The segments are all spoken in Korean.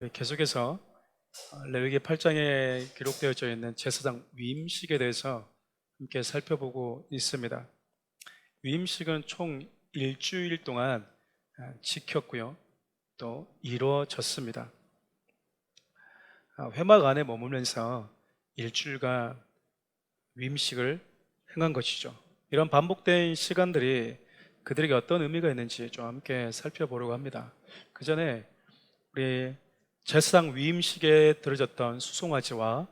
계속해서 레위기 8장에 기록되어져 있는 제사장 위임식에 대해서 함께 살펴보고 있습니다. 위임식은 총 일주일 동안 지켰고요, 또 이루어졌습니다. 회막 안에 머물면서 일주일간 위임식을 행한 것이죠. 이런 반복된 시간들이 그들에게 어떤 의미가 있는지 좀 함께 살펴보려고 합니다. 그 전에 우리 제사장 위임식에 들어졌던 수송아지와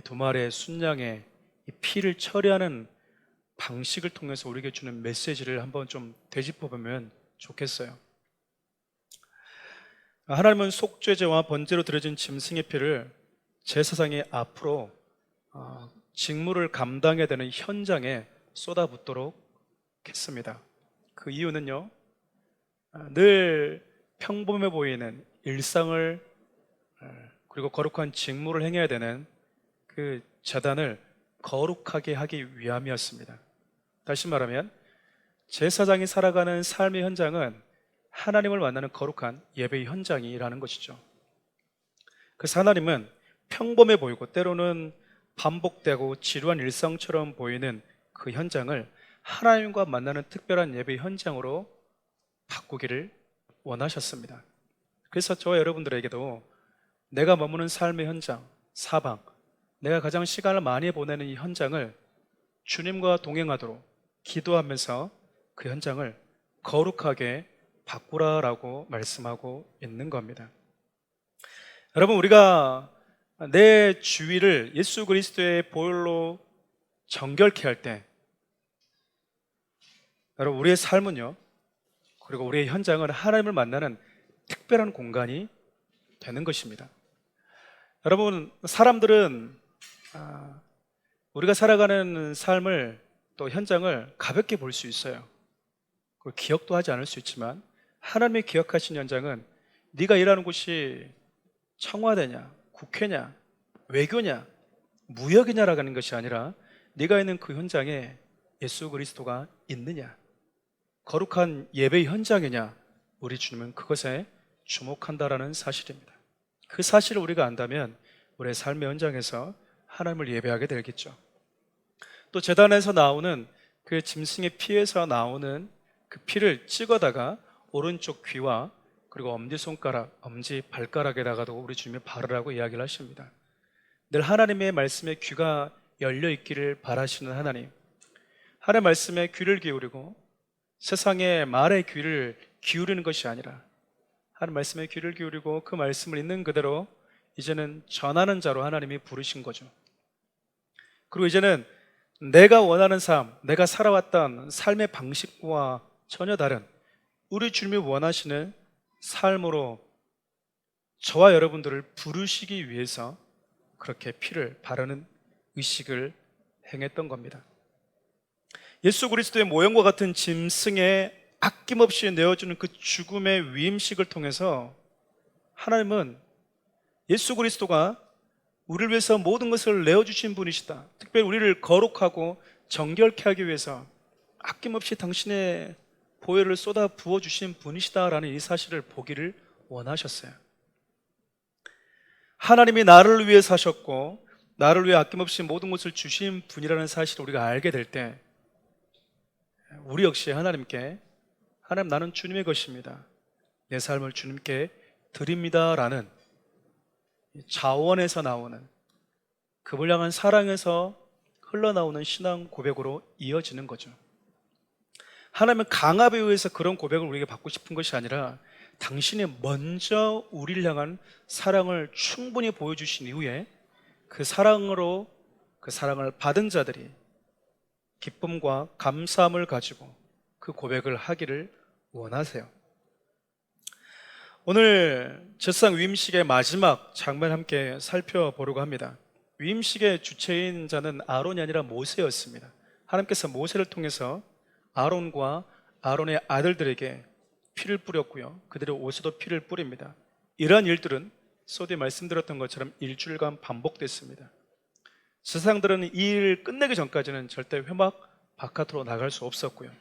두 마리의 순양의 이 피를 처리하는 방식을 통해서 우리에게 주는 메시지를 한번 좀 되짚어보면 좋겠어요. 하나님은 속죄제와 번제로 드려진 짐승의 피를 제사장의 앞으로 직무를 감당해야 되는 현장에 쏟아붓도록 했습니다. 그 이유는요, 늘 평범해 보이는 일상을 그리고 거룩한 직무를 행해야 되는 그 제단을 거룩하게 하기 위함이었습니다. 다시 말하면 제사장이 살아가는 삶의 현장은 하나님을 만나는 거룩한 예배의 현장이라는 것이죠. 그래서 하나님은 평범해 보이고 때로는 반복되고 지루한 일상처럼 보이는 그 현장을 하나님과 만나는 특별한 예배의 현장으로 바꾸기를 원하셨습니다. 그래서 저와 여러분들에게도 내가 머무는 삶의 현장, 사방, 내가 가장 시간을 많이 보내는 이 현장을 주님과 동행하도록 기도하면서 그 현장을 거룩하게 바꾸라라고 말씀하고 있는 겁니다. 여러분, 우리가 내 주위를 예수 그리스도의 보혈로 정결케 할 때, 여러분, 우리의 삶은요, 그리고 우리의 현장은 하나님을 만나는 특별한 공간이 되는 것입니다. 여러분, 사람들은 우리가 살아가는 삶을 또 현장을 가볍게 볼 수 있어요. 그걸 기억도 하지 않을 수 있지만 하나님이 기억하신 현장은 네가 일하는 곳이 청와대냐, 국회냐, 외교냐, 무역이냐라고 하는 것이 아니라 네가 있는 그 현장에 예수 그리스도가 있느냐, 거룩한 예배의 현장이냐, 우리 주님은 그것에 주목한다라는 사실입니다. 그 사실을 우리가 안다면 우리의 삶의 현장에서 하나님을 예배하게 되겠죠. 또 제단에서 나오는 그 짐승의 피에서 나오는 그 피를 찍어다가 오른쪽 귀와 그리고 엄지손가락, 엄지발가락에다가도 우리 주님이 바르라고 이야기를 하십니다. 늘 하나님의 말씀에 귀가 열려 있기를 바라시는 하나님, 하나님의 말씀에 귀를 기울이고 세상의 말에 귀를 기울이는 것이 아니라 하나님 말씀에 귀를 기울이고 그 말씀을 있는 그대로 이제는 전하는 자로 하나님이 부르신 거죠. 그리고 이제는 내가 원하는 삶, 내가 살아왔던 삶의 방식과 전혀 다른 우리 주님이 원하시는 삶으로 저와 여러분들을 부르시기 위해서 그렇게 피를 바르는 의식을 행했던 겁니다. 예수 그리스도의 모형과 같은 짐승에 아낌없이 내어주는 그 죽음의 위임식을 통해서 하나님은 예수 그리스도가 우리를 위해서 모든 것을 내어주신 분이시다, 특별히 우리를 거룩하고 정결케 하기 위해서 아낌없이 당신의 보혈을 쏟아 부어주신 분이시다라는 이 사실을 보기를 원하셨어요. 하나님이 나를 위해 사셨고 나를 위해 아낌없이 모든 것을 주신 분이라는 사실을 우리가 알게 될 때 우리 역시 하나님께 하나님, 나는 주님의 것입니다, 내 삶을 주님께 드립니다라는 자원에서 나오는, 그분을 향한 사랑에서 흘러나오는 신앙 고백으로 이어지는 거죠. 하나님은 강압에 의해서 그런 고백을 우리에게 받고 싶은 것이 아니라 당신이 먼저 우리를 향한 사랑을 충분히 보여주신 이후에 그 사랑으로 그 사랑을 받은 자들이 기쁨과 감사함을 가지고 그 고백을 하기를 원하세요. 오늘 제사장 위임식의 마지막 장면 함께 살펴보려고 합니다. 위임식의 주체인 자는 아론이 아니라 모세였습니다. 하나님께서 모세를 통해서 아론과 아론의 아들들에게 피를 뿌렸고요, 그들의 옷에도 피를 뿌립니다. 이러한 일들은 서두에 말씀드렸던 것처럼 일주일간 반복됐습니다. 제사장들은 이 일을 끝내기 전까지는 절대 회막 바깥으로 나갈 수 없었고요,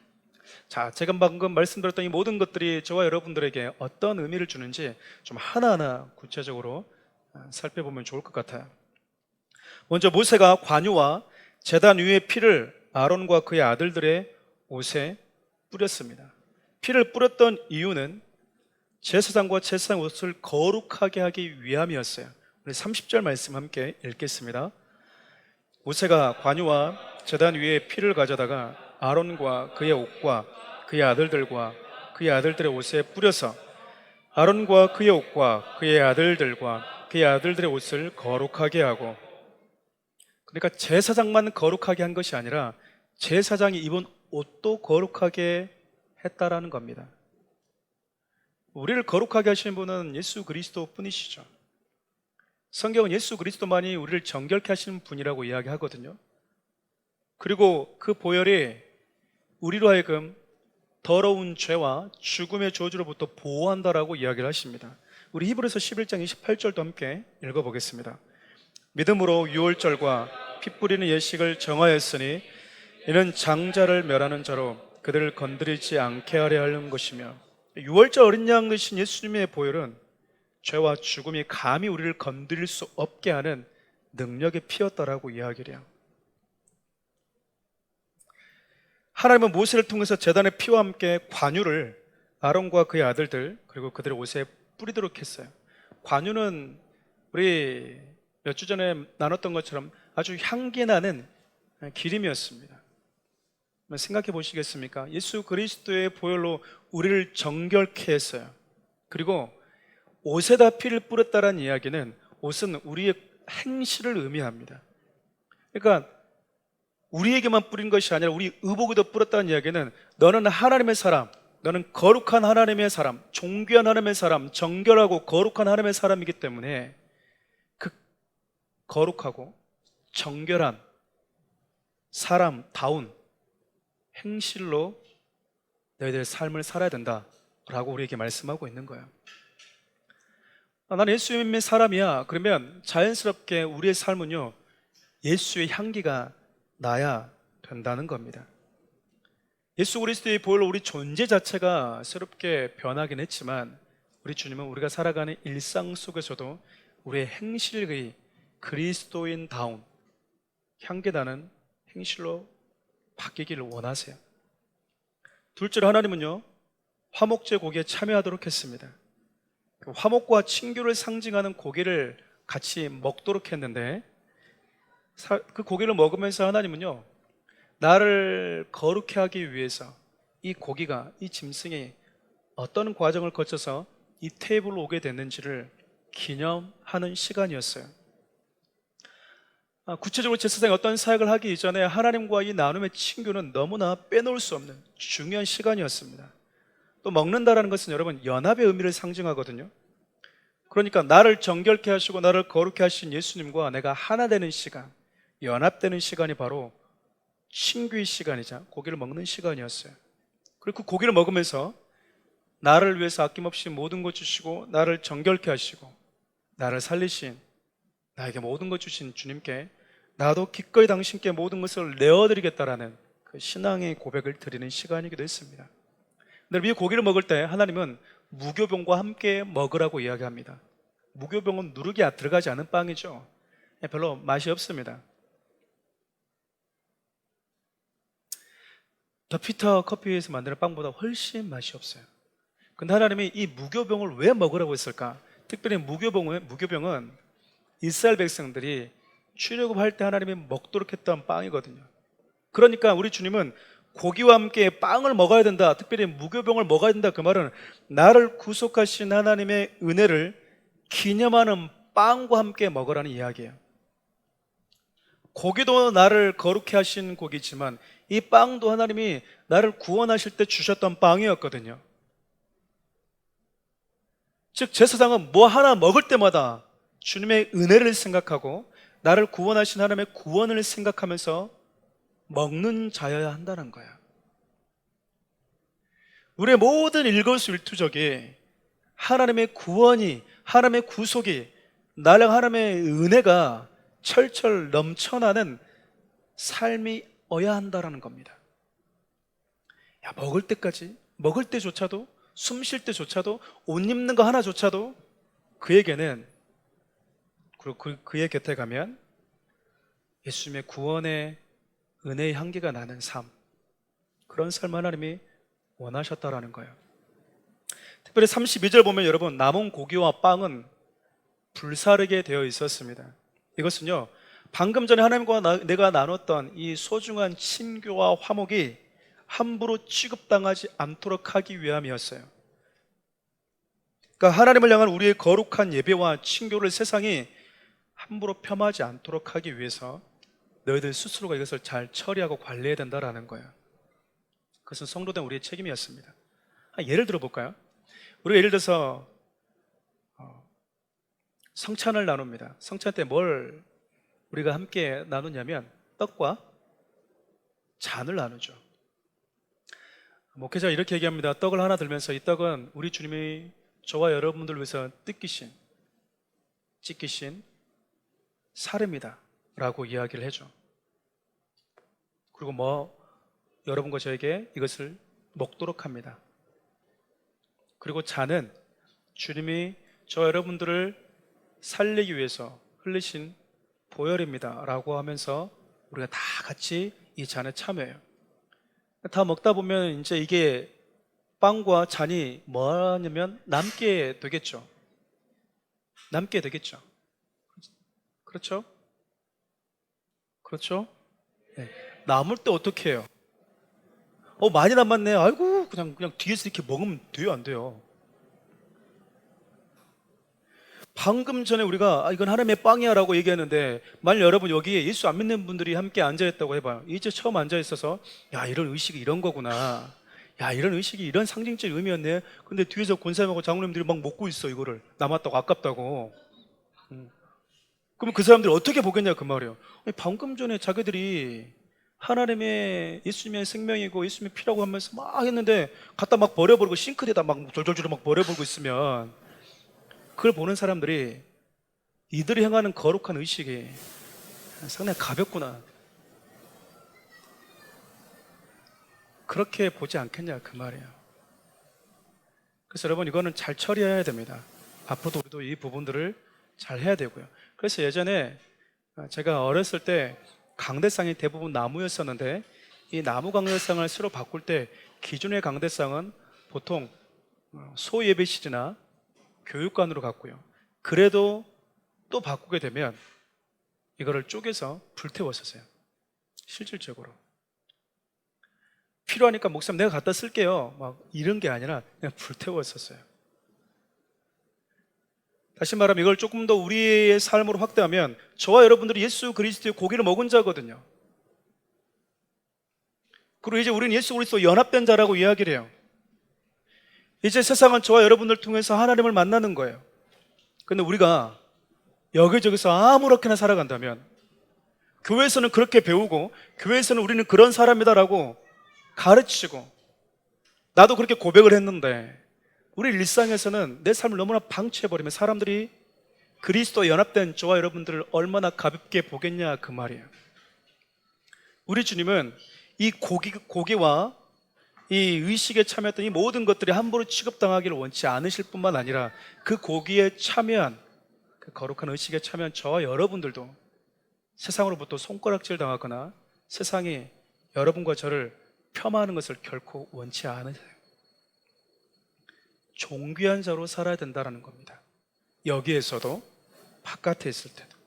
자, 제가 방금 말씀드렸던 이 모든 것들이 저와 여러분들에게 어떤 의미를 주는지 좀 하나하나 구체적으로 살펴보면 좋을 것 같아요. 먼저 모세가 관유와 제단 위의 피를 아론과 그의 아들들의 옷에 뿌렸습니다. 피를 뿌렸던 이유는 제사장과 제사장 옷을 거룩하게 하기 위함이었어요. 우리 30절 말씀 함께 읽겠습니다. 모세가 관유와 제단 위에 피를 가져다가 아론과 그의 옷과 그의 아들들과 그의 아들들의 옷에 뿌려서 아론과 그의 옷과 그의 아들들과 그의 아들들의 옷을 거룩하게 하고, 그러니까 제사장만 거룩하게 한 것이 아니라 제사장이 입은 옷도 거룩하게 했다라는 겁니다. 우리를 거룩하게 하시는 분은 예수 그리스도 뿐이시죠. 성경은 예수 그리스도만이 우리를 정결케 하시는 분이라고 이야기하거든요. 그리고 그 보혈이 우리로 하여금 더러운 죄와 죽음의 저주로부터 보호한다라고 이야기를 하십니다. 우리 히브리서 11장 28절도 함께 읽어보겠습니다. 믿음으로 유월절과 피 뿌리는 예식을 정하였으니 이는 장자를 멸하는 자로 그들을 건드리지 않게 하려 하는 것이며, 유월절 어린 양 되신 예수님의 보혈은 죄와 죽음이 감히 우리를 건드릴 수 없게 하는 능력의 피였다라고 이야기를 해요. 하나님은 모세를 통해서 제단의 피와 함께 관유를 아론과 그의 아들들 그리고 그들의 옷에 뿌리도록 했어요. 관유는 우리 몇 주 전에 나눴던 것처럼 아주 향기 나는 기름이었습니다. 생각해 보시겠습니까? 예수 그리스도의 보혈로 우리를 정결케 했어요. 그리고 옷에다 피를 뿌렸다는 이야기는, 옷은 우리의 행실을 의미합니다. 그러니까 우리에게만 뿌린 것이 아니라 우리 의복에도 뿌렸다는 이야기는, 너는 하나님의 사람, 너는 거룩한 하나님의 사람, 존귀한 하나님의 사람, 정결하고 거룩한 하나님의 사람이기 때문에 그 거룩하고 정결한 사람다운 행실로 너희들의 삶을 살아야 된다라고 우리에게 말씀하고 있는 거예요. 나는 예수님의 사람이야. 그러면 자연스럽게 우리의 삶은요, 예수의 향기가 나야 된다는 겁니다. 예수 그리스도의 보혈로 우리 존재 자체가 새롭게 변하긴 했지만, 우리 주님은 우리가 살아가는 일상 속에서도 우리의 행실이 그리스도인다운 향기나는 행실로 바뀌기를 원하세요. 둘째로 하나님은요, 화목제 고기에 참여하도록 했습니다. 화목과 친교를 상징하는 고기를 같이 먹도록 했는데, 그 고기를 먹으면서 하나님은요, 나를 거룩해 하기 위해서 이 고기가, 이 짐승이 어떤 과정을 거쳐서 이 테이블로 오게 됐는지를 기념하는 시간이었어요. 구체적으로 제사장이 어떤 사역을 하기 이전에 하나님과 이 나눔의 친교는 너무나 빼놓을 수 없는 중요한 시간이었습니다. 또 먹는다라는 것은 여러분 연합의 의미를 상징하거든요. 그러니까 나를 정결케 하시고 나를 거룩해 하신 예수님과 내가 하나 되는 시간, 연합되는 시간이 바로 친교의 시간이자 고기를 먹는 시간이었어요. 그리고 그 고기를 먹으면서 나를 위해서 아낌없이 모든 것 주시고 나를 정결케 하시고 나를 살리신, 나에게 모든 것 주신 주님께 나도 기꺼이 당신께 모든 것을 내어드리겠다라는 그 신앙의 고백을 드리는 시간이기도 했습니다. 근데 이 고기를 먹을 때 하나님은 무교병과 함께 먹으라고 이야기합니다. 무교병은 누룩이 들어가지 않은 빵이죠. 별로 맛이 없습니다. 더 피터 커피에서 만드는 빵보다 훨씬 맛이 없어요. 근데 하나님이 이 무교병을 왜 먹으라고 했을까? 특별히 무교병은 이스라엘 백성들이 출애굽할 때 하나님이 먹도록 했던 빵이거든요. 그러니까 우리 주님은 고기와 함께 빵을 먹어야 된다, 특별히 무교병을 먹어야 된다, 그 말은 나를 구속하신 하나님의 은혜를 기념하는 빵과 함께 먹으라는 이야기예요. 고기도 나를 거룩해 하신 고기지만 이 빵도 하나님이 나를 구원하실 때 주셨던 빵이었거든요. 즉 제사장은 뭐 하나 먹을 때마다 주님의 은혜를 생각하고 나를 구원하신 하나님의 구원을 생각하면서 먹는 자여야 한다는 거예요. 우리의 모든 일거수일투족이 하나님의 구원이, 하나님의 구속이, 나를 하나님의 은혜가 철철 넘쳐나는 삶이어야 한다는 겁니다. 야, 먹을 때조차도, 숨 쉴 때조차도, 옷 입는 거 하나조차도 그에게는, 그리고 그의 곁에 가면 예수님의 구원의 은혜의 향기가 나는 삶, 그런 삶 하나님이 원하셨다라는 거예요. 특별히 32절 보면 여러분, 남은 고기와 빵은 불사르게 되어 있었습니다. 이것은요, 방금 전에 하나님과 내가 나눴던 이 소중한 친교와 화목이 함부로 취급당하지 않도록 하기 위함이었어요. 그러니까 하나님을 향한 우리의 거룩한 예배와 친교를 세상이 함부로 폄하하지 않도록 하기 위해서 너희들 스스로가 이것을 잘 처리하고 관리해야 된다라는 거예요. 그것은 성도된 우리의 책임이었습니다. 예를 들어 볼까요? 우리가 예를 들어서 성찬을 나눕니다. 성찬 때 뭘 우리가 함께 나누냐면 떡과 잔을 나누죠. 목회자가 이렇게 얘기합니다. 떡을 하나 들면서 이 떡은 우리 주님이 저와 여러분들 위해서 찢기신 살입니다 라고 이야기를 해줘. 그리고 여러분과 저에게 이것을 먹도록 합니다. 그리고 잔은 주님이 저 여러분들을 살리기 위해서 흘리신 보혈입니다 라고 하면서 우리가 다 같이 이 잔에 참여해요. 다 먹다 보면 이제 이게 빵과 잔이 뭐냐면 남게 되겠죠. 그렇죠? 네. 남을 때 어떻게 해요? 많이 남았네. 아이고, 그냥 뒤에서 이렇게 먹으면 돼요, 안 돼요? 방금 전에 우리가 이건 하나님의 빵이야 라고 얘기했는데, 만약 여러분 여기에 예수 안 믿는 분들이 함께 앉아있다고 해봐요. 이제 처음 앉아있어서 야, 이런 의식이 이런 거구나, 야, 이런 의식이 이런 상징적 의미였네. 근데 뒤에서 권사님하고 장로님들이 막 먹고 있어. 이거를 남았다고, 아깝다고. 그러면 그 사람들이 어떻게 보겠냐 그 말이에요. 방금 전에 자기들이 하나님의 예수님의 생명이고 예수님의 피라고 하면서 막 했는데 갖다 막 버려버리고 싱크대에다 막 졸졸졸 막 버려버리고 있으면, 그걸 보는 사람들이 이들이 행하는 거룩한 의식이 상당히 가볍구나, 그렇게 보지 않겠냐 그 말이에요. 그래서 여러분, 이거는 잘 처리해야 됩니다. 앞으로도 우리도 이 부분들을 잘 해야 되고요. 그래서 예전에 제가 어렸을 때 강대상이 대부분 나무였었는데, 이 나무 강대상을 새로 바꿀 때 기존의 강대상은 보통 소예배실이나 교육관으로 갔고요. 그래도 또 바꾸게 되면 이거를 쪼개서 불태웠었어요. 실질적으로 필요하니까 목사님 내가 갖다 쓸게요 막 이런 게 아니라 그냥 불태웠었어요. 다시 말하면 이걸 조금 더 우리의 삶으로 확대하면 저와 여러분들이 예수 그리스도의 고기를 먹은 자거든요. 그리고 이제 우리는 예수 그리스도 연합된 자라고 이야기를 해요. 이제 세상은 저와 여러분들 통해서 하나님을 만나는 거예요. 근데 우리가 여기저기서 아무렇게나 살아간다면, 교회에서는 그렇게 배우고 교회에서는 우리는 그런 사람이다라고 가르치고 나도 그렇게 고백을 했는데, 우리 일상에서는 내 삶을 너무나 방치해버리면 사람들이 그리스도와 연합된 저와 여러분들을 얼마나 가볍게 보겠냐 그 말이에요. 우리 주님은 이 고기와 이 의식에 참여했던 이 모든 것들이 함부로 취급당하기를 원치 않으실 뿐만 아니라, 그 고기에 참여한, 그 거룩한 의식에 참여한 저와 여러분들도 세상으로부터 손가락질 당하거나 세상이 여러분과 저를 폄하하는 것을 결코 원치 않으세요. 존귀한 자로 살아야 된다는 겁니다. 여기에서도 바깥에 있을 때도.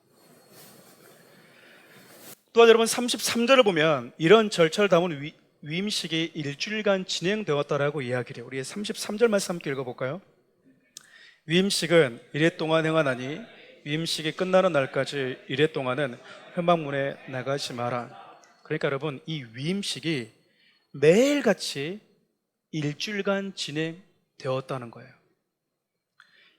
또한 여러분 33절을 보면 이런 절차를 담은 위임식이 일주일간 진행되었다라고 이야기를 해요. 우리 33절 말씀 함께 읽어볼까요? 위임식은 이래 동안 행하나니 위임식이 끝나는 날까지 이래 동안은 회막문에 나가지 마라. 그러니까 여러분, 이 위임식이 매일같이 일주일간 진행되었다는 거예요.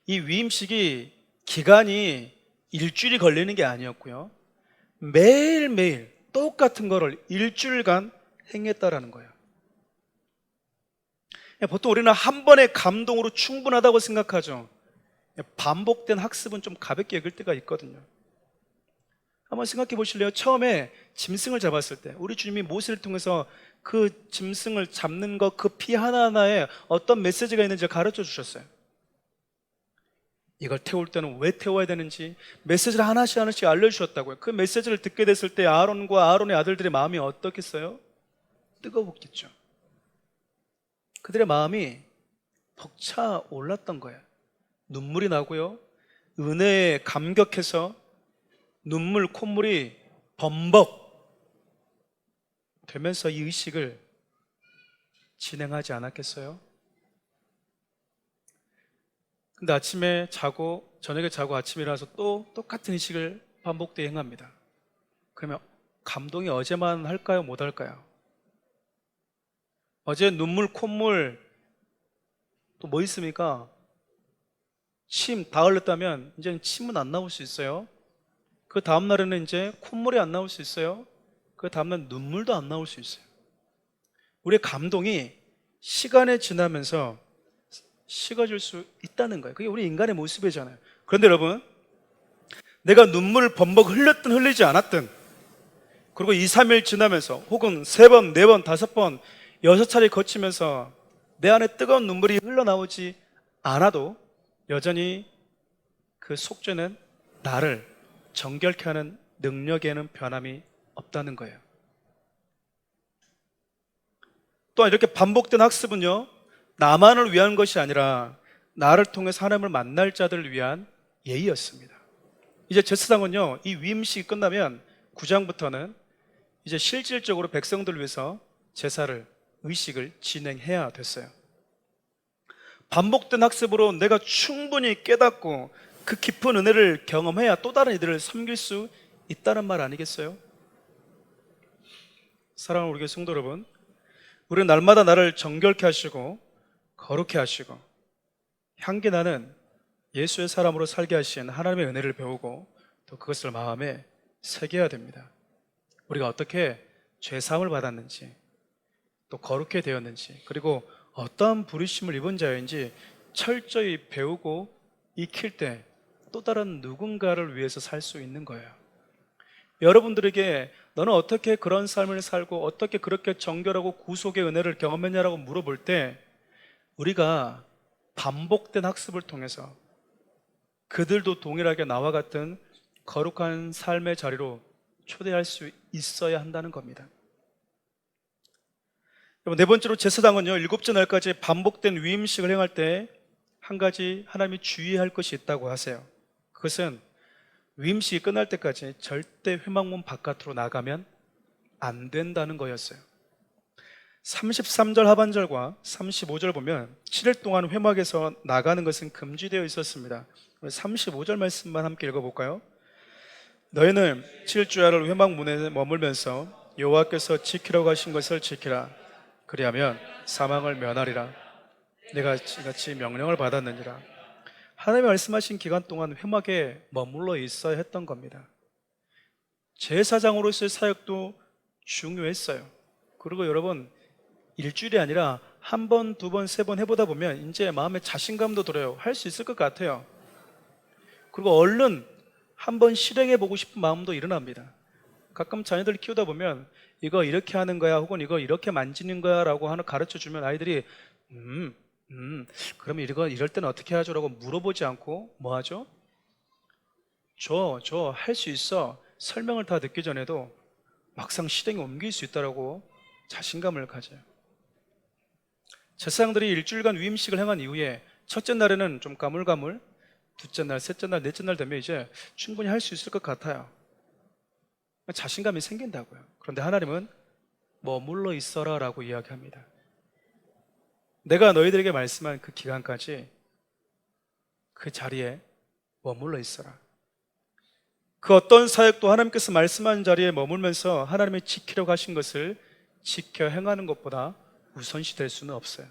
이 위임식이 기간이 일주일이 걸리는 게 아니었고요, 매일매일 똑같은 거를 일주일간 행했다라는 거예요. 보통 우리는 한 번의 감동으로 충분하다고 생각하죠. 반복된 학습은 좀 가볍게 여길 때가 있거든요. 한번 생각해 보실래요? 처음에 짐승을 잡았을 때 우리 주님이 모세를 통해서 그 짐승을 잡는 것, 그 피 하나하나에 어떤 메시지가 있는지 가르쳐 주셨어요. 이걸 태울 때는 왜 태워야 되는지 메시지를 하나씩 하나씩 알려주셨다고요. 그 메시지를 듣게 됐을 때 아론과 아론의 아들들의 마음이 어떻겠어요? 뜨거웠겠죠. 그들의 마음이 벅차 올랐던 거예요. 눈물이 나고요, 은혜에 감격해서 눈물, 콧물이 범벅 되면서 이 의식을 진행하지 않았겠어요? 근데 아침에 자고, 저녁에 자고 아침에 일어나서 또 똑같은 의식을 반복되게 행합니다. 그러면 감동이 어제만 할까요? 못 할까요? 어제 눈물, 콧물, 또 뭐 있습니까? 침 다 흘렸다면 이제는 침은 안 나올 수 있어요. 그 다음날에는 이제 콧물이 안 나올 수 있어요. 그 다음날 눈물도 안 나올 수 있어요. 우리의 감동이 시간이 지나면서 식어질 수 있다는 거예요. 그게 우리 인간의 모습이잖아요. 그런데 여러분, 내가 눈물을 범벅 흘렸든 흘리지 않았든, 그리고 2, 3일 지나면서 혹은 3번, 4번, 5번, 6차례 거치면서 내 안에 뜨거운 눈물이 흘러나오지 않아도 여전히 그 속죄는 나를 정결케 하는 능력에는 변함이 없다는 거예요. 또한 이렇게 반복된 학습은요, 나만을 위한 것이 아니라 나를 통해서 하나님을 만날 자들을 위한 예의였습니다. 이제 제사장은요, 이 위임식이 끝나면 9장부터는 이제 실질적으로 백성들을 위해서 제사를, 의식을 진행해야 됐어요. 반복된 학습으로 내가 충분히 깨닫고 그 깊은 은혜를 경험해야 또 다른 이들을 섬길 수 있다는 말 아니겠어요? 사랑하는 우리 교회 성도 여러분, 우리는 날마다 나를 정결케 하시고 거룩해 하시고 향기 나는 예수의 사람으로 살게 하신 하나님의 은혜를 배우고 또 그것을 마음에 새겨야 됩니다. 우리가 어떻게 죄사함을 받았는지, 또 거룩해 되었는지, 그리고 어떠한 부르심을 입은 자인지 철저히 배우고 익힐 때 또 다른 누군가를 위해서 살 수 있는 거예요. 여러분들에게 너는 어떻게 그런 삶을 살고 어떻게 그렇게 정결하고 구속의 은혜를 경험했냐라고 물어볼 때, 우리가 반복된 학습을 통해서 그들도 동일하게 나와 같은 거룩한 삶의 자리로 초대할 수 있어야 한다는 겁니다. 네 번째로 제사장은요, 7째 날까지 반복된 위임식을 행할 때 한 가지 하나님이 주의할 것이 있다고 하세요. 그것은 위임식이 끝날 때까지 절대 회막문 바깥으로 나가면 안 된다는 거였어요. 33절 하반절과 35절 보면 7일 동안 회막에서 나가는 것은 금지되어 있었습니다. 35절 말씀만 함께 읽어볼까요? 너희는 7주야를 회막문에 머물면서 여호와께서 지키라고 하신 것을 지키라. 그리하면 사망을 면하리라. 내가 같이 명령을 받았느니라. 하나님이 말씀하신 기간 동안 회막에 머물러 있어야 했던 겁니다. 제사장으로서의 사역도 중요했어요. 그리고 여러분, 일주일이 아니라 한 번, 두 번, 세 번 해보다 보면 이제 마음에 자신감도 들어요. 할 수 있을 것 같아요. 그리고 얼른 한번 실행해보고 싶은 마음도 일어납니다. 가끔 자녀들 키우다 보면 이거 이렇게 하는 거야, 혹은 이거 이렇게 만지는 거야 라고 가르쳐 주면 아이들이 그러면 이럴 때는 어떻게 하죠? 라고 물어보지 않고 뭐 하죠? 저 할 수 있어. 설명을 다 듣기 전에도 막상 실행에 옮길 수 있다라고 자신감을 가져요. 제사장들이 일주일간 위임식을 행한 이후에 첫째 날에는 좀 가물가물, 둘째 날, 셋째 날, 넷째 날 되면 이제 충분히 할 수 있을 것 같아요. 자신감이 생긴다고요. 그런데 하나님은 머물러 있어라 라고 이야기합니다. 내가 너희들에게 말씀한 그 기간까지 그 자리에 머물러 있어라. 그 어떤 사역도 하나님께서 말씀하는 자리에 머물면서 하나님이 지키려고 하신 것을 지켜 행하는 것보다 우선시 될 수는 없어요.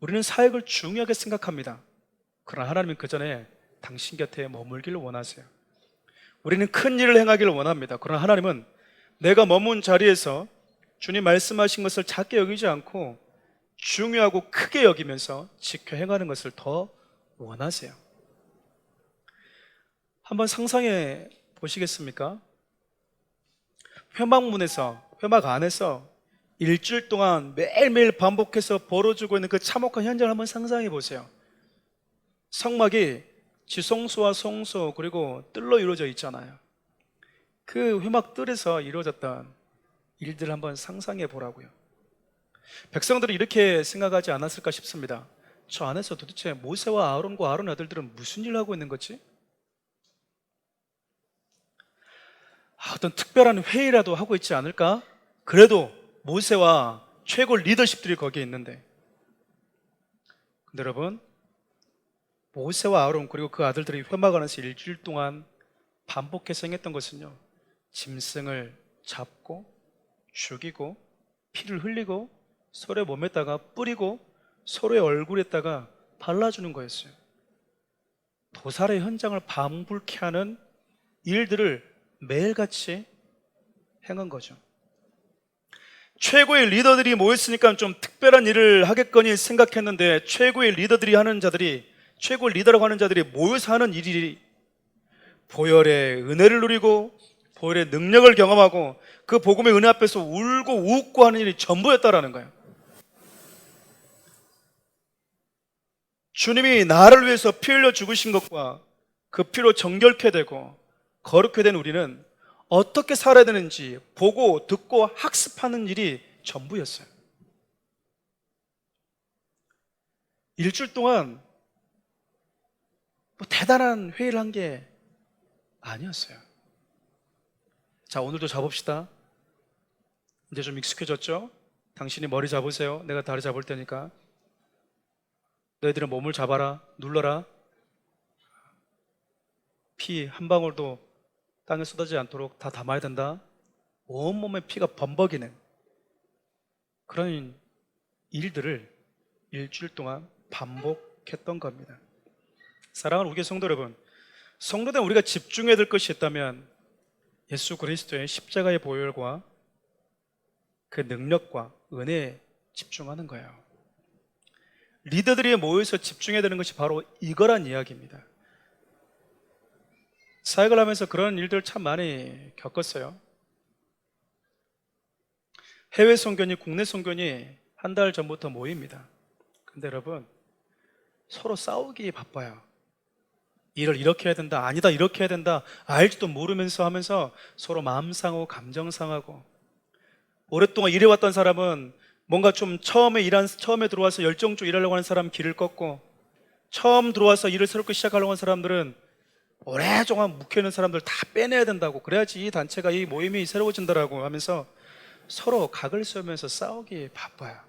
우리는 사역을 중요하게 생각합니다. 그러나 하나님은 그 전에 당신 곁에 머물기를 원하세요. 우리는 큰 일을 행하기를 원합니다. 그러나 하나님은 내가 머문 자리에서 주님 말씀하신 것을 작게 여기지 않고 중요하고 크게 여기면서 지켜 행하는 것을 더 원하세요. 한번 상상해 보시겠습니까? 회막문에서 회막 안에서 일주일 동안 매일매일 반복해서 벌어지고 있는 그 참혹한 현장을 한번 상상해 보세요. 성막이 지성소와 성소 그리고 뜰로 이루어져 있잖아요. 그 회막 뜰에서 이루어졌던 일들을 한번 상상해 보라고요. 백성들이 이렇게 생각하지 않았을까 싶습니다. 저 안에서 도대체 모세와 아론과 아론의 아들들은 무슨 일을 하고 있는 거지? 어떤 특별한 회의라도 하고 있지 않을까? 그래도 모세와 최고 리더십들이 거기에 있는데, 근데 여러분, 모세와 아론 그리고 그 아들들이 회막 안에서 일주일 동안 반복해서 행했던 것은요, 짐승을 잡고 죽이고 피를 흘리고 서로의 몸에다가 뿌리고 서로의 얼굴에다가 발라주는 거였어요. 도살의 현장을 방불케 하는 일들을 매일같이 행한 거죠. 최고의 리더들이 모였으니까 좀 특별한 일을 하겠거니 생각했는데, 최고의 리더들이 하는 자들이, 최고의 리더라고 하는 자들이 모여서 하는 일이 보혈의 은혜를 누리고 보혈의 능력을 경험하고 그 복음의 은혜 앞에서 울고 웃고 하는 일이 전부였다라는 거예요. 주님이 나를 위해서 피 흘려 죽으신 것과 그 피로 정결케 되고 거룩케 된 우리는 어떻게 살아야 되는지 보고 듣고 학습하는 일이 전부였어요. 일주일 동안 뭐 대단한 회의를 한 게 아니었어요. 자, 오늘도 잡읍시다. 이제 좀 익숙해졌죠? 당신이 머리 잡으세요. 내가 다리 잡을 테니까. 너희들은 몸을 잡아라, 눌러라. 피 한 방울도 땅에 쏟아지지 않도록 다 담아야 된다. 온몸에 피가 범벅이는 그런 일들을 일주일 동안 반복했던 겁니다. 사랑하는 우리 성도 여러분, 성도된 우리가 집중해야 될 것이 있다면 예수 그리스도의 십자가의 보혈과 그 능력과 은혜에 집중하는 거예요. 리더들이 모여서 집중해야 되는 것이 바로 이거란 이야기입니다. 사역을 하면서 그런 일들 참 많이 겪었어요. 해외 선교니 국내 선교니 한 달 전부터 모입니다. 근데 여러분, 서로 싸우기 바빠요. 일을 이렇게 해야 된다, 아니다 이렇게 해야 된다, 알지도 모르면서 하면서 서로 마음 상하고 감정 상하고, 오랫동안 일해왔던 사람은 뭔가 좀 처음에 들어와서 열정적으로 일하려고 하는 사람 길을 꺾고, 처음 들어와서 일을 새롭게 시작하려고 하는 사람들은 오래동안 묵혀있는 사람들 다 빼내야 된다고, 그래야지 이 단체가, 이 모임이 새로워진다라고 하면서 서로 각을 세우면서 싸우기 바빠요.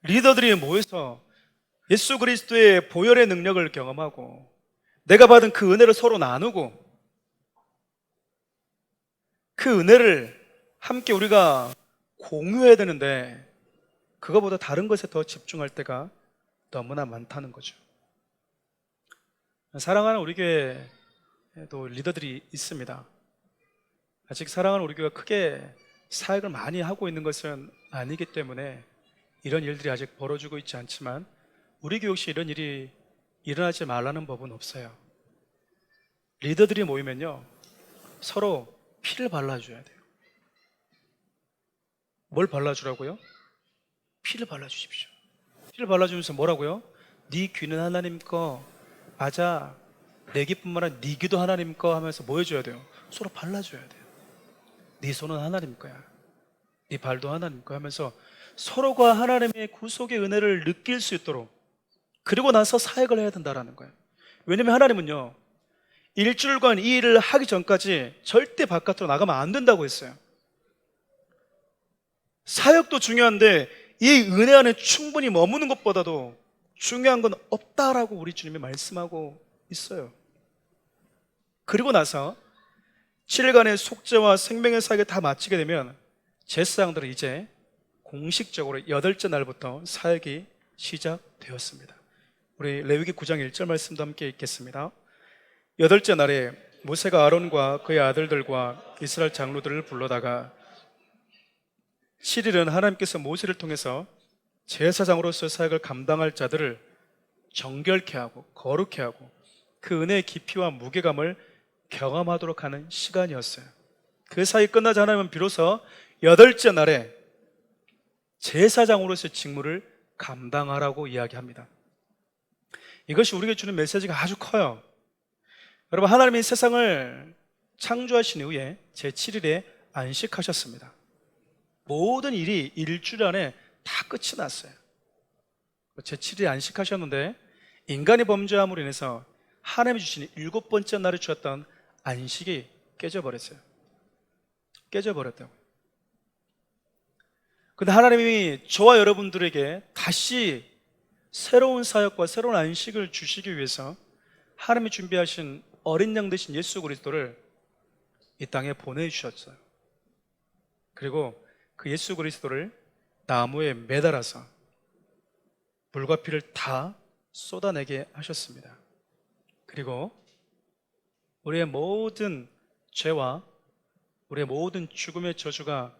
리더들이 모여서 예수 그리스도의 보혈의 능력을 경험하고 내가 받은 그 은혜를 서로 나누고 그 은혜를 함께 우리가 공유해야 되는데, 그거보다 다른 것에 더 집중할 때가 너무나 많다는 거죠. 사랑하는 우리 교회에도 리더들이 있습니다. 아직 사랑하는 우리 교회가 크게 사역을 많이 하고 있는 것은 아니기 때문에 이런 일들이 아직 벌어지고 있지 않지만, 우리 교회 역시 이런 일이 일어나지 말라는 법은 없어요. 리더들이 모이면요, 서로 피를 발라줘야 돼요. 뭘 발라주라고요? 피를 발라주십시오. 피를 발라주면서 뭐라고요? 네 귀는 하나님 거, 맞아, 내 귀뿐만 아니라 네 귀도 하나님 거 하면서 뭐 해줘야 돼요? 서로 발라줘야 돼요. 네 손은 하나님 거야, 네 발도 하나님 거 하면서 서로가 하나님의 구속의 은혜를 느낄 수 있도록, 그리고 나서 사역을 해야 된다는 거예요. 왜냐면 하나님은요, 일주일간 이 일을 하기 전까지 절대 바깥으로 나가면 안 된다고 했어요. 사역도 중요한데 이 은혜 안에 충분히 머무는 것보다도 중요한 건 없다라고 우리 주님이 말씀하고 있어요. 그리고 나서 7일간의 속죄와 생명의 사역을 다 마치게 되면 제사장들은 이제 공식적으로 8째 날부터 사역이 시작되었습니다. 우리 레위기 9장 1절 말씀도 함께 읽겠습니다. 8째 날에 모세가 아론과 그의 아들들과 이스라엘 장로들을 불러다가 7일은 하나님께서 모세를 통해서 제사장으로서 사역을 감당할 자들을 정결케 하고 거룩케 하고 그 은혜의 깊이와 무게감을 경험하도록 하는 시간이었어요. 그 사이 끝나지 않으면 비로소 여덟째 날에 제사장으로서의 직무를 감당하라고 이야기합니다. 이것이 우리에게 주는 메시지가 아주 커요. 여러분, 하나님이 세상을 창조하신 이후에 제7일에 안식하셨습니다. 모든 일이 일주일 안에 다 끝이 났어요. 제7일에 안식하셨는데 인간이 범죄함으로 인해서 하나님이 주신 7번째 날에 주었던 안식이 깨져버렸어요. 깨져버렸다고. 근데 하나님이 저와 여러분들에게 다시 새로운 사역과 새로운 안식을 주시기 위해서 하나님이 준비하신 어린 양 되신 예수 그리스도를 이 땅에 보내주셨어요. 그리고 그 예수 그리스도를 나무에 매달아서 물과 피를 다 쏟아내게 하셨습니다. 그리고 우리의 모든 죄와 우리의 모든 죽음의 저주가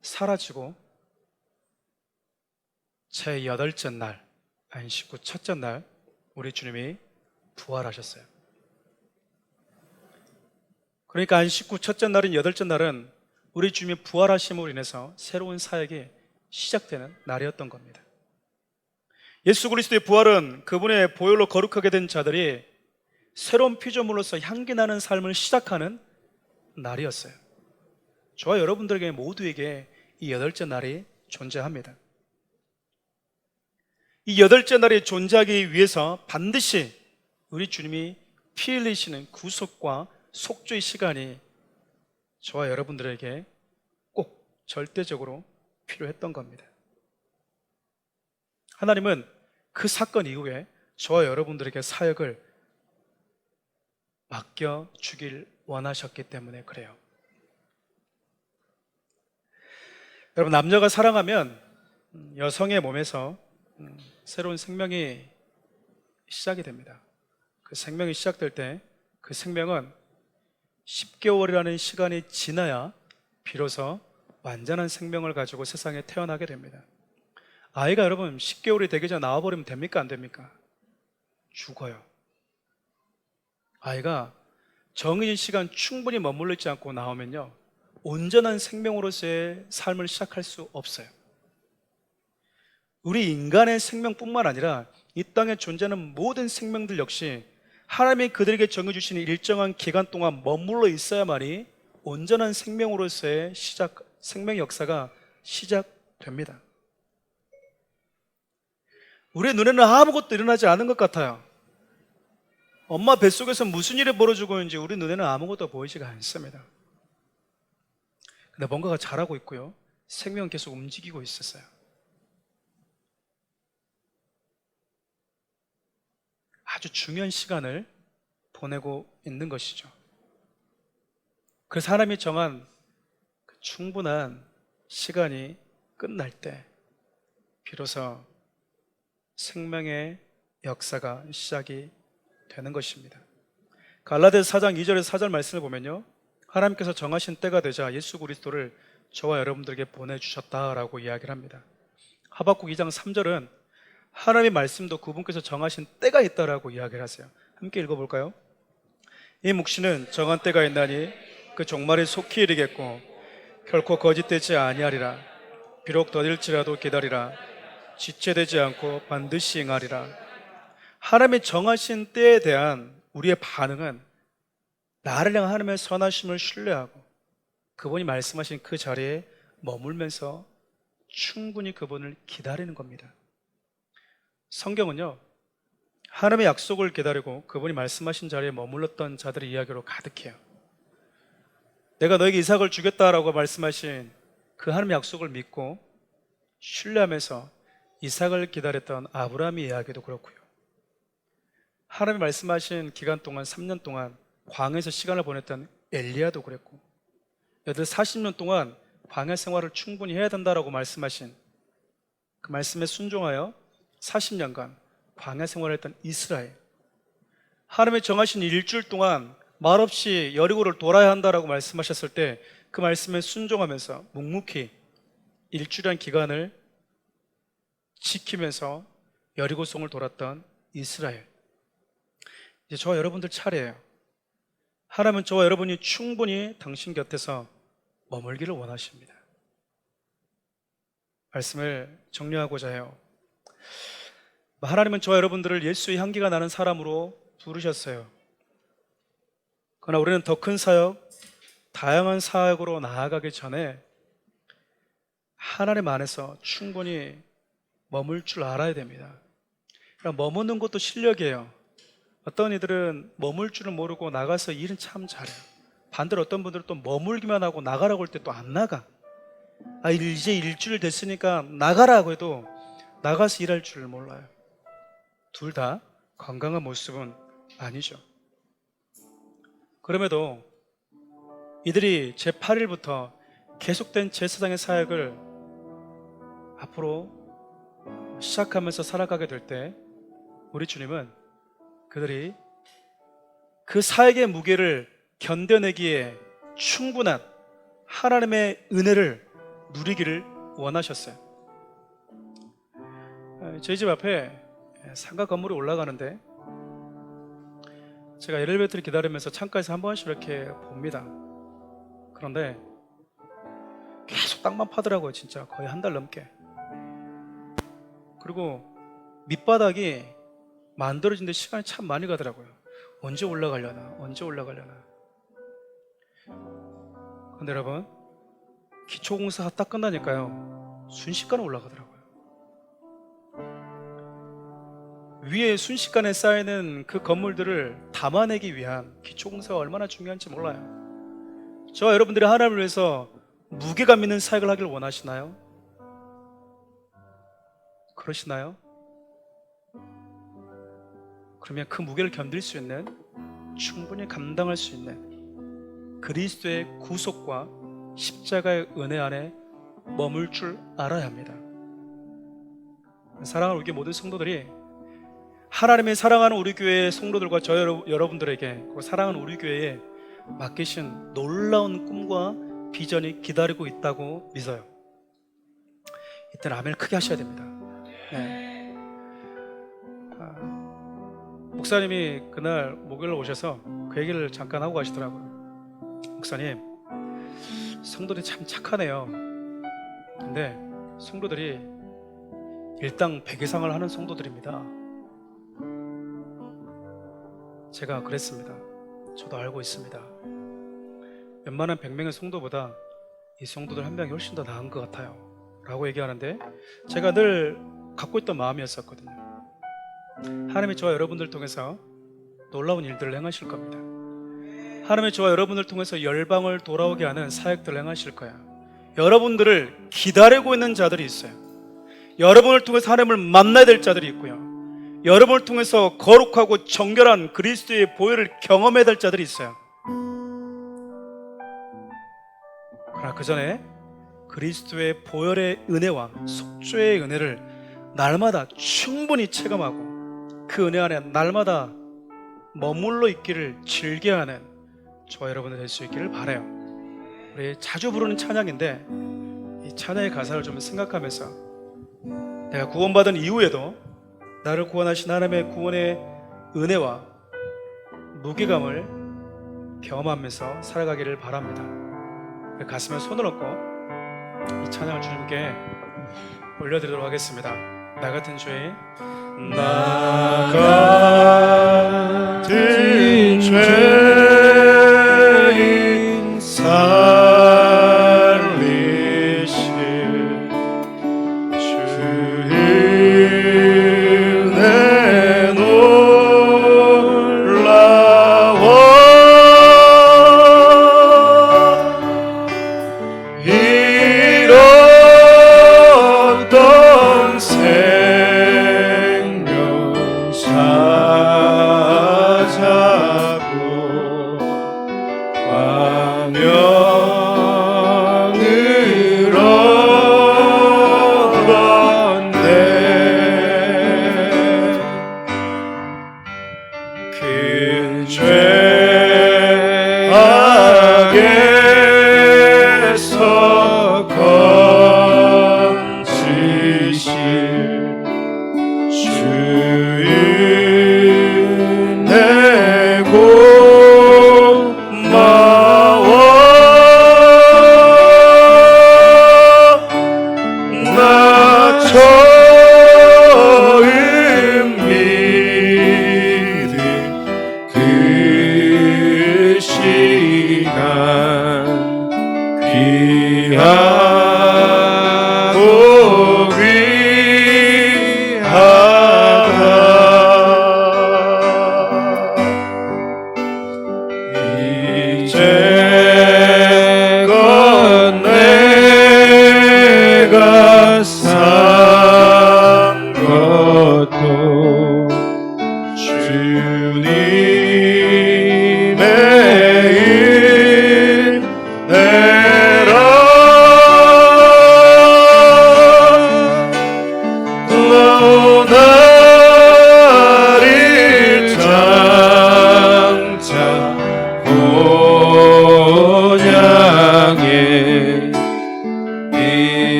사라지고 제8째 날, 안식 후 첫째 날 우리 주님이 부활하셨어요. 그러니까 안식 후 첫째 날인 8째 날은 우리 주님이 부활하심으로 인해서 새로운 사역이 시작되는 날이었던 겁니다. 예수 그리스도의 부활은 그분의 보혈로 거룩하게 된 자들이 새로운 피조물로서 향기 나는 삶을 시작하는 날이었어요. 저와 여러분들에게 모두에게 이 8째 날이 존재합니다. 이 8째 날이 존재하기 위해서 반드시 우리 주님이 피 흘리시는 구속과 속죄의 시간이 저와 여러분들에게 꼭 절대적으로 필요했던 겁니다. 하나님은 그 사건 이후에 저와 여러분들에게 사역을 맡겨주길 원하셨기 때문에 그래요. 여러분, 남녀가 사랑하면 여성의 몸에서 새로운 생명이 시작이 됩니다. 그 생명이 시작될 때 그 생명은 10개월이라는 시간이 지나야 비로소 완전한 생명을 가지고 세상에 태어나게 됩니다. 아이가 여러분 10개월이 되기 전에 나와버리면 됩니까? 안 됩니까? 죽어요. 아이가 정해진 시간 충분히 머물러 있지 않고 나오면요, 온전한 생명으로서의 삶을 시작할 수 없어요. 우리 인간의 생명뿐만 아니라 이 땅에 존재하는 모든 생명들 역시 하나님이 그들에게 정해주신 일정한 기간 동안 머물러 있어야만이 온전한 생명으로서의 생명 역사가 시작됩니다. 우리의 눈에는 아무것도 일어나지 않은 것 같아요. 엄마 뱃속에서 무슨 일이 벌어지고 있는지 우리 눈에는 아무것도 보이지가 않습니다. 근데 뭔가가 자라고 있고요, 생명은 계속 움직이고 있었어요. 아주 중요한 시간을 보내고 있는 것이죠. 그 사람이 정한 그 충분한 시간이 끝날 때 비로소 생명의 역사가 시작이 되는 것입니다. 갈라디아서 4장 2절에서 4절 말씀을 보면요, 하나님께서 정하신 때가 되자 예수 그리스도를 저와 여러분들에게 보내주셨다라고 이야기를 합니다. 하박국 2장 3절은 하나님의 말씀도 그분께서 정하신 때가 있다라고 이야기를 하세요. 함께 읽어볼까요? 이 묵시는 정한 때가 있나니 그 종말이 속히 이르겠고 결코 거짓되지 아니하리라. 비록 더딜지라도 기다리라. 지체되지 않고 반드시 응하리라. 하나님의 정하신 때에 대한 우리의 반응은 나를 향한 하나님의 선하심을 신뢰하고 그분이 말씀하신 그 자리에 머물면서 충분히 그분을 기다리는 겁니다. 성경은요, 하나님의 약속을 기다리고 그분이 말씀하신 자리에 머물렀던 자들의 이야기로 가득해요. 내가 너에게 이삭을 주겠다라고 말씀하신 그 하나님의 약속을 믿고 신뢰하면서 이삭을 기다렸던 아브라함의 이야기도 그렇고요, 하나님이 말씀하신 기간 동안 3년 동안 광야에서 시간을 보냈던 엘리야도 그랬고, 여들 40년 동안 광야 생활을 충분히 해야 된다라고 말씀하신 그 말씀에 순종하여 40년간 광야 생활을 했던 이스라엘, 하나님의 정하신 일주일 동안 말없이 여리고를 돌아야 한다라고 말씀하셨을 때 그 말씀에 순종하면서 묵묵히 일주일한 기간을 지키면서 여리고성을 돌았던 이스라엘. 이제 저와 여러분들 차례예요. 하나님은 저와 여러분이 충분히 당신 곁에서 머물기를 원하십니다. 말씀을 정리하고자 해요. 하나님은 저와 여러분들을 예수의 향기가 나는 사람으로 부르셨어요. 그러나 우리는 더 큰 사역, 다양한 사역으로 나아가기 전에 하나님 안에서 충분히 머물 줄 알아야 됩니다. 그러니까 머무는 것도 실력이에요. 어떤 이들은 머물 줄을 모르고 나가서 일은 참 잘해요. 반대로 어떤 분들은 또 머물기만 하고 나가라고 할 때 또 안 나가. 이제 일주일 됐으니까 나가라고 해도 나가서 일할 줄을 몰라요. 둘 다 건강한 모습은 아니죠. 그럼에도 이들이 제8일부터 계속된 제사장의 사역을 앞으로 시작하면서 살아가게 될 때 우리 주님은 그들이 그 사역의 무게를 견뎌내기에 충분한 하나님의 은혜를 누리기를 원하셨어요. 저희 집 앞에 상가 건물이 올라가는데 제가 엘리베이터를 기다리면서 창가에서 한 번씩 이렇게 봅니다. 그런데 계속 땅만 파더라고요. 진짜 거의 한 달 넘게. 그리고 밑바닥이 만들어진 데 시간이 참 많이 가더라고요. 언제 올라가려나 언제 올라가려나. 근데 여러분, 기초공사가 딱 끝나니까요 순식간에 올라가더라고요. 위에 순식간에 쌓이는 그 건물들을 담아내기 위한 기초공사가 얼마나 중요한지 몰라요. 저와 여러분들이 하나님을 위해서 무게감 있는 사역을 하길 원하시나요? 그러시나요? 그러면 그 무게를 견딜 수 있는, 충분히 감당할 수 있는 그리스도의 구속과 십자가의 은혜 안에 머물 줄 알아야 합니다. 사랑하는 우리 모든 성도들이 하나님의 사랑하는 우리 교회의 성도들과 저 여러분들에게, 그 사랑하는 우리 교회에 맡기신 놀라운 꿈과 비전이 기다리고 있다고 믿어요. 이때는 아멘을 크게 하셔야 됩니다. 네. 목사님이 그날 목요일에 오셔서 그 얘기를 잠깐 하고 가시더라고요. 목사님, 성도들이 참 착하네요. 근데 성도들이 일당 100 이상을 하는 성도들입니다. 제가 그랬습니다. 저도 알고 있습니다. 웬만한 100명의 성도보다 이 성도들 한 명이 훨씬 더 나은 것 같아요 라고 얘기하는데, 제가 늘 갖고 있던 마음이었었거든요. 하나님이 저와 여러분들 통해서 놀라운 일들을 행하실 겁니다. 하나님이 저와 여러분들 통해서 열방을 돌아오게 하는 사역들을 행하실 거야. 여러분들을 기다리고 있는 자들이 있어요. 여러분을 통해서 하나님을 만나야 될 자들이 있고요, 여러분을 통해서 거룩하고 정결한 그리스도의 보혈을 경험해야 될 자들이 있어요. 그러나 그 전에 그리스도의 보혈의 은혜와 속죄의 은혜를 날마다 충분히 체감하고 그 은혜 안에 날마다 머물러 있기를 즐겨하는 저와 여러분들 될 수 있기를 바라요. 우리 자주 부르는 찬양인데 이 찬양의 가사를 좀 생각하면서 내가 구원받은 이후에도 나를 구원하신 하나님의 구원의 은혜와 무게감을 경험하면서 살아가기를 바랍니다. 가슴에 손을 얹고 이 찬양을 주님께 올려드리도록 하겠습니다. 나 같은 죄인, 나 같은 죄인 살리실 주의 은혜 놀라워 잃었던 생명 찾아고 광명을 얻었네. 큰 죄악에서 건지실 주의 은혜 고마워.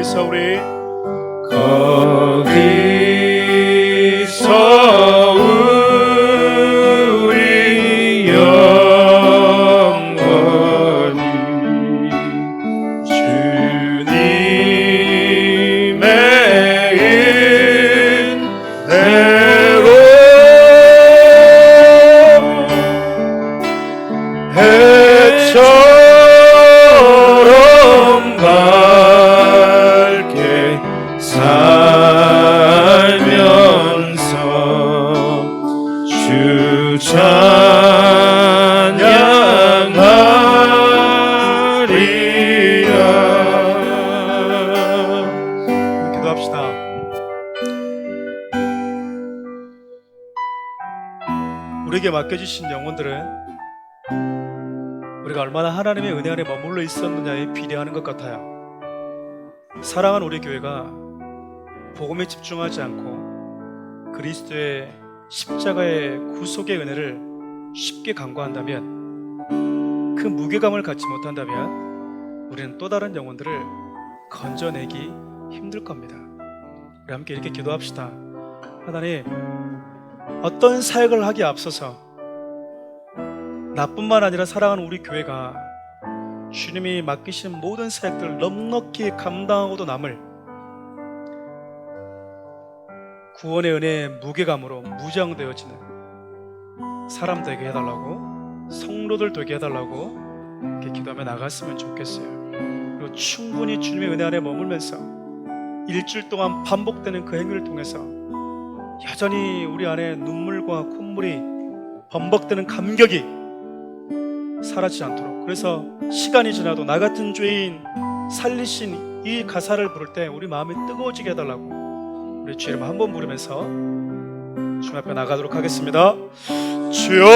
거기서 우리 거기서 우리 영원히 주님의 은혜로 해처럼 밝게 살면서 주 찬양하리라. 기도합시다. 우리에게 맡겨주신 영혼들은 우리가 얼마나 하나님의 은혜 안에 머물러 있었느냐에 비례하는 것 같아요. 사랑하는 우리 교회가 복음에 집중하지 않고 그리스도의 십자가의 구속의 은혜를 쉽게 간과한다면, 그 무게감을 갖지 못한다면 우리는 또 다른 영혼들을 건져내기 힘들 겁니다. 우리 함께 이렇게 기도합시다. 하나님, 어떤 사역을 하기에 앞서서 나뿐만 아니라 사랑하는 우리 교회가 주님이 맡기신 모든 사역들을 넉넉히 감당하고도 남을 구원의 은혜의 무게감으로 무장되어지는 사람 되게 해달라고, 성도들 되게 해달라고 이렇게 기도하며 나갔으면 좋겠어요. 그리고 충분히 주님의 은혜 안에 머물면서 일주일 동안 반복되는 그 행위를 통해서 여전히 우리 안에 눈물과 콧물이 범벅되는 감격이 사라지지 않도록, 그래서 시간이 지나도 나 같은 죄인 살리신 이 가사를 부를 때 우리 마음이 뜨거워지게 해달라고 우리 주 이름 한번 부르면서 주님 앞에 나가도록 하겠습니다. 주여!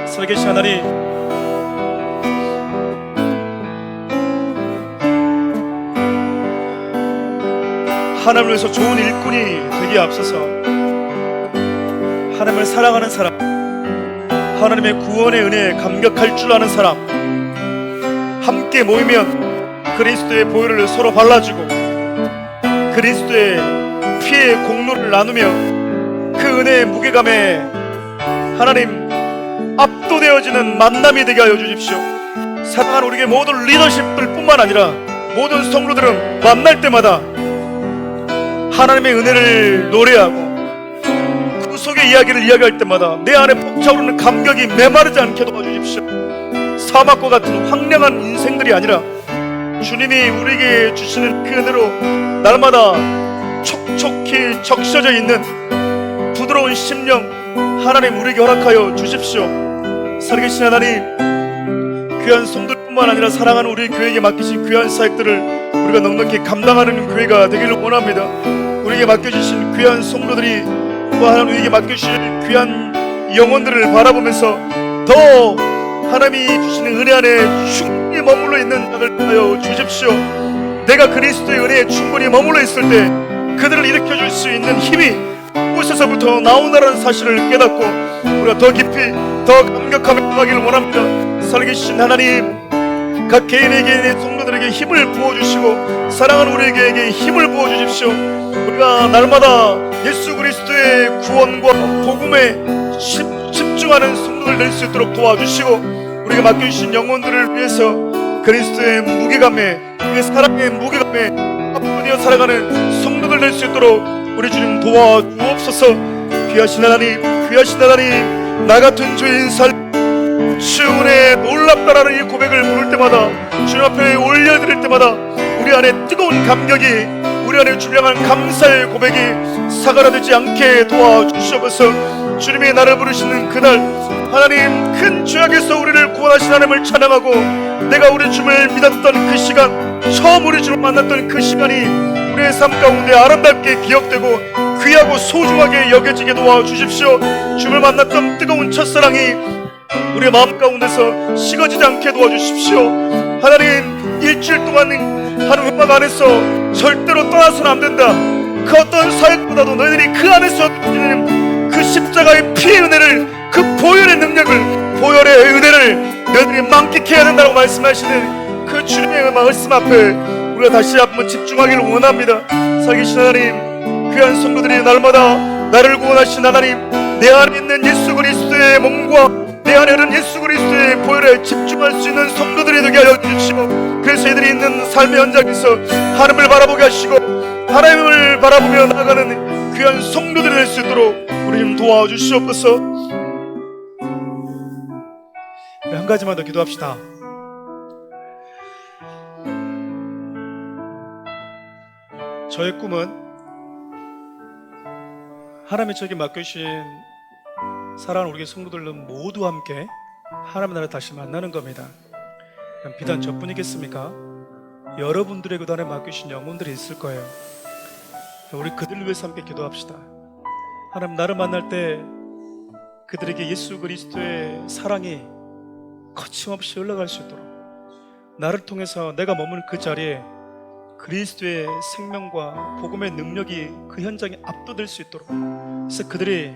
살아계신 하나님, 하나님을 위해서 좋은 일꾼이 되기에 앞서서 하나님을 사랑하는 사람, 하나님의 구원의 은혜에 감격할 줄 아는 사람, 함께 모이면 그리스도의 보혈을 서로 발라주고 그리스도의 피의 공로를 나누며 그 은혜의 무게감에 하나님 압도되어지는 만남이 되게 하여 주십시오. 사랑하는 우리의 모든 리더십들 뿐만 아니라 모든 성도들은 만날 때마다 하나님의 은혜를 노래하고 구속의 이야기를 이야기할 때마다 내 안에 벅차오르는 감격이 메마르지 않게 도와주십시오. 사막과 같은 황량한 인생들이 아니라 주님이 우리에게 주시는 그 은혜로 날마다 촉촉히 적셔져 있는 부드러운 심령 하나님 우리에게 허락하여 주십시오. 살아계신 하나님, 귀한 성도뿐만 아니라 사랑하는 우리 교회에게 맡기신 귀한 사역들을 우리가 넉넉히 감당하는 교회가 되기를 원합니다. 우리에게 맡겨주신 귀한 성도들이 또 하나님 우리에게 맡겨주신 귀한 영혼들을 바라보면서 더 하나님이 주시는 은혜 안에 충분히 머물러 있는 자들 하여 주십시오. 내가 그리스도의 은혜에 충분히 머물러 있을 때 그들을 일으켜줄 수 있는 힘이 곳에서부터 나오나라는 사실을 깨닫고 우리가 더 깊이 더 감격하며 나가기를 원합니다. 살아계신 하나님, 각 개인에게 성도들에게 힘을 부어주시고 사랑하는 우리에게 힘을 부어주십시오. 우리가 날마다 예수 그리스도의 구원과 복음에 집중하는 성도들 될 수 있도록 도와주시고 우리가 맡겨주신 영혼들을 위해서 그리스도의 무게감에, 우리의 사랑의 무게감에 앞서되어 살아가는 성도들 될 수 있도록 우리 주님 도와주옵소서. 귀하신 하나님, 귀하신 하나님, 나 같은 죄인 주의 놀랍다라는 이 고백을 부를 때마다, 주님 앞에 올려드릴 때마다 우리 안에 뜨거운 감격이, 우리 안에 준비한 감사의 고백이 사그라들지 않게 도와주시옵소서. 주님이 나를 부르시는 그날 하나님 큰 죄악에서 우리를 구원하신 하나님을 찬양하고 내가 우리 주님을 믿었던 그 시간, 처음 우리 주님을 만났던 그 시간이 우리의 삶 가운데 아름답게 기억되고 귀하고 소중하게 여겨지게 도와주십시오. 주님을 만났던 뜨거운 첫사랑이 우리의 마음 가운데서 식어지지 않게 도와주십시오. 하나님, 일주일 동안 하는 음악 안에서 절대로 떠나서는 안 된다. 그 어떤 사역보다도 너희들이 그 안에서 느끼는 그 십자가의 피의 은혜를, 그 보혈의 능력을, 보혈의 은혜를 너희들이 만끽해야 된다고 말씀하시는 그 주님의 말씀 앞에 우리가 다시 한번 집중하기를 원합니다. 살아계신 하나님, 귀한 성도들이 날마다 나를 구원하신 하나님, 내 안에 있는 예수 그리스도의 몸과 내 안에 있는 예수 그리스도의 보혈에 집중할 수 있는 성도들이 되게 하여 주시고, 그래서 이들이 있는 삶의 현장에서 하나님을 바라보게 하시고 하나님을 바라보며 나아가는 귀한 성도들이 될 수 있도록 우리 좀 도와주시옵소서. 한 가지만 더 기도합시다. 저의 꿈은 하나님이 저에게 맡겨주신 사랑하는 우리 성도들은 모두 함께 하나님의 나라를 다시 만나는 겁니다. 비단 저뿐이겠습니까? 여러분들에게도 하나님 맡겨주신 영혼들이 있을 거예요. 우리 그들을 위해서 함께 기도합시다. 하나님, 나를 만날 때 그들에게 예수 그리스도의 사랑이 거침없이 흘러갈 수 있도록, 나를 통해서 내가 머무는 그 자리에 그리스도의 생명과 복음의 능력이 그 현장에 압도될 수 있도록, 그래서 그들이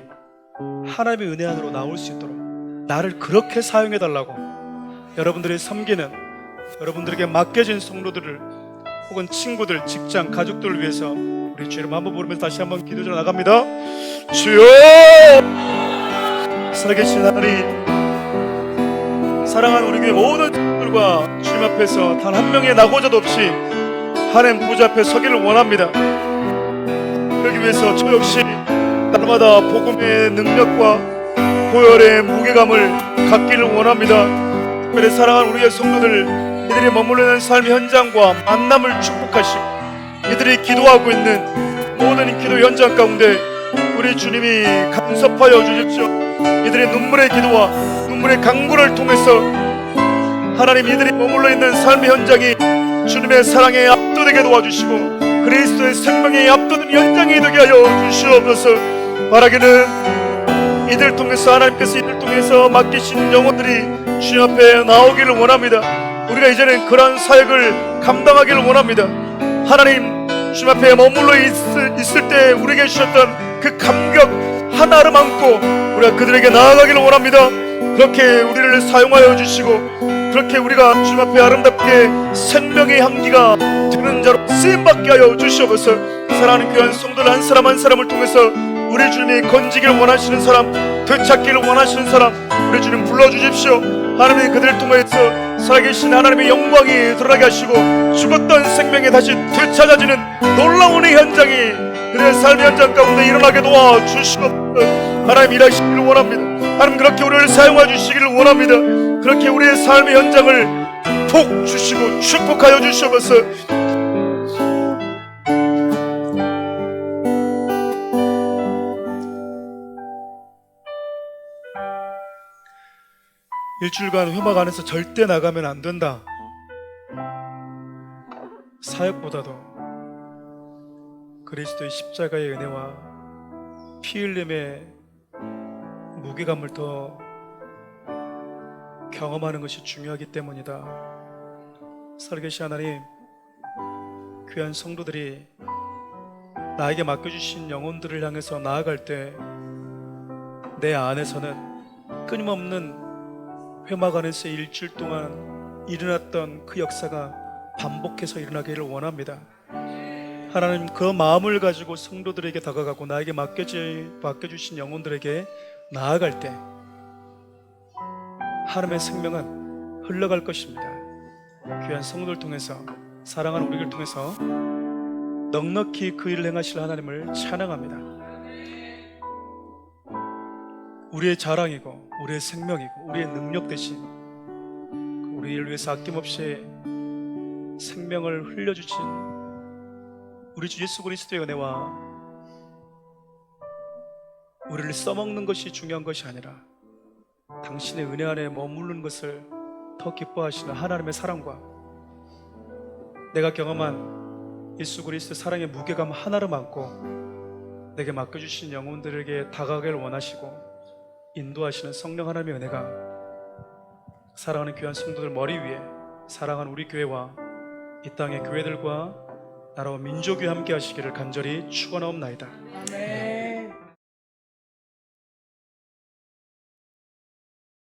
하나님의 은혜 안으로 나올 수 있도록 나를 그렇게 사용해달라고, 여러분들이 섬기는, 여러분들에게 맡겨진 성도들을 혹은 친구들, 직장, 가족들을 위해서 우리 주의 이름 한번 부르면서 다시 한번 기도드려 나갑니다. 주여, 살아계신 하나님, 사랑하는 우리 교회 모든 친구들과 주님 앞에서 단 한 명의 낙오자도 없이 하나님 보좌 앞에 서기를 원합니다. 그러기 위해서 저 역시 날마다 복음의 능력과 보혈의 무게감을 갖기를 원합니다. 특별히 사랑하는 우리의 성도들, 이들이 머무르는 삶의 현장과 만남을 축복하시고 이들이 기도하고 있는 모든 기도 현장 가운데 우리 주님이 간섭하여 주십시오. 이들의 눈물의 기도와 눈물의 강구를 통해서 하나님, 이들이 머물러 있는 삶의 현장이 주님의 사랑에 압도되게 도와주시고 그리스도의 생명에 압도된 현장이 되게 하여 주시옵소서. 바라기는 이들 통해서 하나님께서 이들 통해서 맡기신 영혼들이 주님 앞에 나오기를 원합니다. 우리가 이제는 그러한 사역을 감당하기를 원합니다. 하나님, 주님 앞에 머물러 있을 때 우리에게 주셨던 그 감격 하나를 안고 우리가 그들에게 나아가기를 원합니다. 그렇게 우리를 사용하여 주시고 그렇게 우리가 주님 앞에 아름답게 생명의 향기가 되는 자로 쓰임받게 하여 주시옵소서. 사랑하는 귀한 성도들 한 사람 한 사람을 통해서 우리 주님이 건지기를 원하시는 사람, 되찾기를 원하시는 사람, 우리 주님 불러주십시오. 하나님이 그들을 통해서 살아계신 하나님의 영광이 드러나게 하시고 죽었던 생명이 다시 되찾아지는 놀라운 현장이 그들의 삶의 현장 가운데 일어나게 도와주시고 하나님 일하시기를 원합니다. 하나님, 그렇게 우리를 사용해 주시기를 원합니다. 그렇게 우리의 삶의 현장을 복 주시고 축복하여 주시옵소서. 일주일간 회막 안에서 절대 나가면 안 된다. 사역보다도 그리스도의 십자가의 은혜와 피 흘림의 무게감을 더 경험하는 것이 중요하기 때문이다. 살아계신 하나님, 귀한 성도들이 나에게 맡겨주신 영혼들을 향해서 나아갈 때 내 안에서는 끊임없는 회막 안에서 일주일 동안 일어났던 그 역사가 반복해서 일어나기를 원합니다. 하나님, 그 마음을 가지고 성도들에게 다가가고 나에게 맡겨주신 영혼들에게 나아갈 때 하나님의 생명은 흘러갈 것입니다. 귀한 성도를 통해서, 사랑하는 우리를 통해서 넉넉히 그 일을 행하실 하나님을 찬양합니다. 우리의 자랑이고 우리의 생명이고 우리의 능력 대신 우리를 위해서 아낌없이 생명을 흘려주신 우리 주 예수 그리스도의 은혜와 우리를 써먹는 것이 중요한 것이 아니라 당신의 은혜 안에 머무르는 것을 더 기뻐하시는 하나님의 사랑과 내가 경험한 예수 그리스도의 사랑의 무게감 하나를 안고 내게 맡겨주신 영혼들에게 다가가기를 원하시고 인도하시는 성령 하나님의 은혜가 사랑하는 귀한 성도들 머리 위에 사랑하는 우리 교회와 이 땅의 교회들과 나라와 민족이 함께 하시기를 간절히 축원하옵나이다.